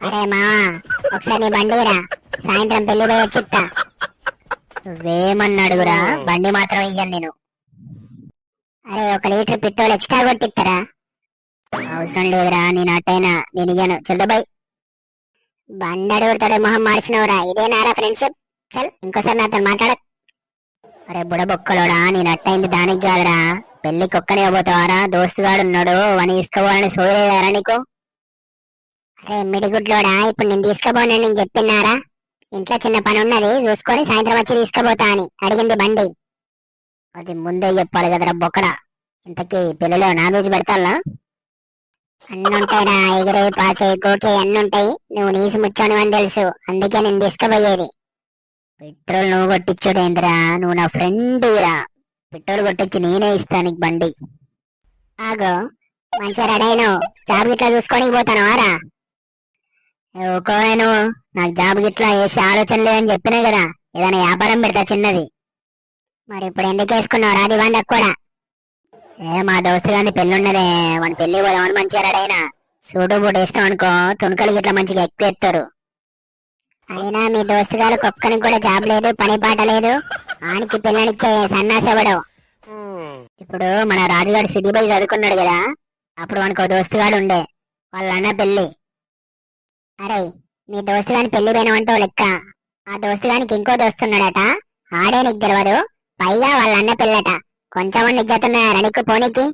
అరే మావా, ఒకసారి నీ బండిరా, సాయంత్రం పెళ్లి పోయి వచ్చిత్తా. నువ్వేమన్నా అడుగురా, బండి మాత్రం ఇయ్యను నేను. అరే 1 లీటర్ పెట్రోల్ ఎక్స్ట్రా కొట్టిస్తారా? అవసరం లేదురా, నేను అట్టయినా నేను ఇయ్యను. చెల్దబాయ్. బండి అడుగుతాడు, మొహం మార్చినవురా. ఇదేనారా ఫ్రెండ్షిప్? చల్, ఇంకోసారి నాతో మాట్లాడ. అరే బుడబొక్కలోడా, నేను అట్టయింది దానికి కాదురా. పెళ్లికి ఒక్కనే పోతావారా? దోస్తుగాడు ఉన్నాడు, వాని ఇసుకపోవాలని సోయలేదారా నీకు? అరే మిడిగుడ్లోడా, ఇప్పుడు నేను తీసుకుపోనని నేను చెప్పినారా? ఇంట్లో చిన్న పని ఉన్నది, చూసుకొని సాయంత్రం వచ్చి తీసుకుపోతా అని అడిగింది బండి. అది ముందే చెప్పాలి కదరా బొక్కడా. ఇంతకీ పెళ్లిలో నాన్ వెజ్ పెడతాలా? అన్నుంటాయిరా, ఎగిరే పాకే గోకే అన్నుంటాయి. నువ్వు నీసి ముచ్చాను అని తెలుసు, అందుకే నేను తీసుకుపోయేది. పెట్రోల్ నువ్వు కొట్టించుడేందిరా, నువ్వు నా ఫ్రెండ్రా. పెట్రోల్ కొట్టించి నేనే ఇస్తా నీకు బండి. ఆగో, మంచిగా రెడీ అయినావు, జాబ్ గిట్లా చూసుకొని పోతాను ఆరా. నువ్వు నాకు జాబ్ గిట్లా వేసే ఆలోచన లేదని చెప్పినా కదా, ఏదైనా వ్యాపారం పెడతా చిన్నది. మరి ఇప్పుడు ఎందుకు వేసుకున్నావు రాది వండకు కూడా? మా దోస్తు గాని పెళ్ళున్నదే, వాని పెళ్లి పోదామని మంచిగా రెడైనా. సూటు బూట్ వేసినాం అనుకో, తుణుకలు గిట్లా మంచిగా ఎక్కువ ఎత్తారు. అయినా మీ దోస్తు గారు ఒక్కనికి కూడా జాబ్ లేదు, పని పాట లేదు. ఆనికి పిల్లనిచ్చే సన్నాసెవడు? ఇప్పుడు మన రాజుగాడు సిటీ బై చదువుకున్నాడు కదా, అప్పుడు వానికి ఒక దోస్తుగాడు ఉండే, వాళ్ళ అన్న పెళ్లి. అరే, మీ దోస్తు గాని పెళ్లి పోయినవంటో లెక్క. ఆ దోస్తు గానికి ఇంకో దోస్తున్నాడట, ఆడే నీకు తెలియదు. పైగా వాళ్ళ అన్న పెళ్ళట. కొంచెం నిజ్జతున్నారా నీకు పోనీకి?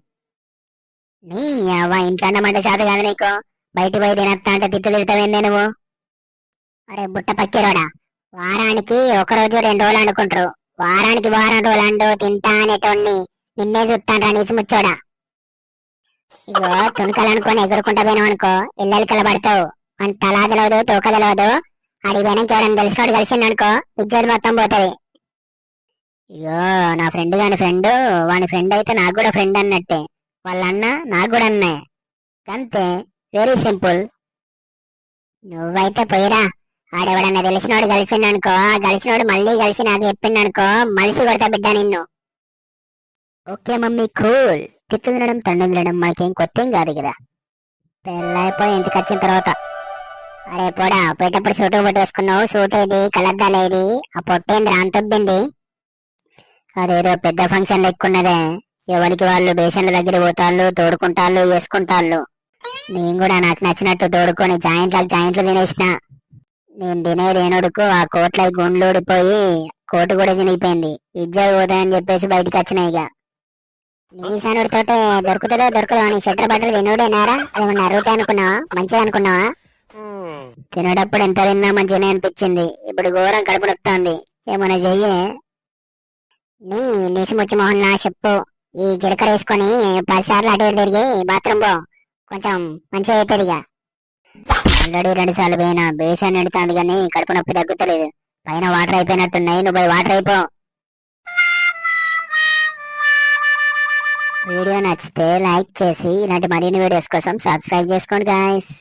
నీ అవ్వ, ఇంట్లో అన్నమాట చేత కాదు నీకు. బయట పోయి తినత్తా అంటే తిట్టు తిడతావేందే నువ్వు? అరే బుట్ట పక్కిరోడా, వారానికి 1 రోజు 2 రోజులు అనుకుంటారు. వారానికి వారం రోజులు అండు తింటా అనేటోడిని నిన్నే చూస్తాను నీసి ముచ్చోడా. ఇగో తుణకలు అనుకొని ఎగురుకుంటా పోయినావనుకో, ఇళ్ళకి కలబడతావు. అని తలా తెలవదు, తోక తెలవదు. అడిగి పోయినాక ఎవడన్నా తెలిసినోడు కలిసిండనుకో, ఇజ్జత్ మొత్తం పోతుంది. ఇగో నా ఫ్రెండ్ గాని ఫ్రెండ్, వాని ఫ్రెండ్ అయితే నాకు కూడా ఫ్రెండ్ అన్నట్టే. వాళ్ళ అన్న నాకు కూడా అన్నే. అంతే, వెరీ సింపుల్. నువ్వైతే పోయిరా. ఆడెవడన్నా తెలిసినోడు కలిసిండనుకో, ఆ కలిసినోడు మళ్ళీ కలిసి నాకు చెప్పిండనుకో, మలిసి కొడతా బిడ్డ నిన్ను. Okay mummy, cool. తిట్లు తినడం తండ్రి తినడం మనకేం కొత్త ఏం కాదు కదా. పెళ్ళైపోయి ఇంటికి వచ్చిన తర్వాత. అరే పోడా, పోయేటప్పుడు సూటు పొట్టేసుకున్నావు. సూట్ ఏది, కలద్దాలేది, ఆ పొట్టేంది రాంతొబ్బింది? అదేదో పెద్ద ఫంక్షన్ లెక్కున్నదే. ఎవరికి వాళ్ళు బేషన్ల దగ్గర పోతాళ్ళు, తోడుకుంటాళ్ళు, వేసుకుంటాళ్ళు. నేను కూడా నాకు నచ్చినట్టు తోడుకొని జాయింట్లు తినేసిన. నేను తినేది ఏనుడుకు ఆ కోట్ల గుండ్లు ఊడిపోయి కోటు కూడా చినిగిపోయింది. ఇజ్జత్ పోతాయని చెప్పేసి బయటకు వచ్చినాయి. ఇక నీ సనుడితోటే దొరుకుతుందో దొరకదో అని షట్టర్ బట్టలు తినుడేనారా? అదేమన్నా అరుగుతాయి అనుకున్నావా? మంచిది అనుకున్నావా? తినేటప్పుడు ఎంత తిన్నా మంచిగానే అనిపించింది. ఇప్పుడు ఘోరం కడుపు నొక్కుతోంది. ఏమైనా చెయ్యే. నీ నీసి ముచ్చి మొహన్ నా చెప్పు. ఈ జీలకర్ర వేసుకొని 10 సార్లు అటు ఇటు తిరిగి బాత్రూమ్ పో, కొంచెం మంచిగా అవుతుంది. ఇక ఆల్రెడీ 2 సార్లు పోయినా, బేషన్ ఎడుతాంది కానీ కడుపు నొప్పి తగ్గుతలేదు. పైన వాటర్ అయిపోయినట్టున్నాయి, నువ్వు పోయి వాటర్ అయిపో. వీడియో నచ్చితే లైక్ చేసి ఇలాంటి మరిన్ని వీడియోస్ కోసం సబ్స్క్రైబ్ చేసుకోండి గాయ్స్.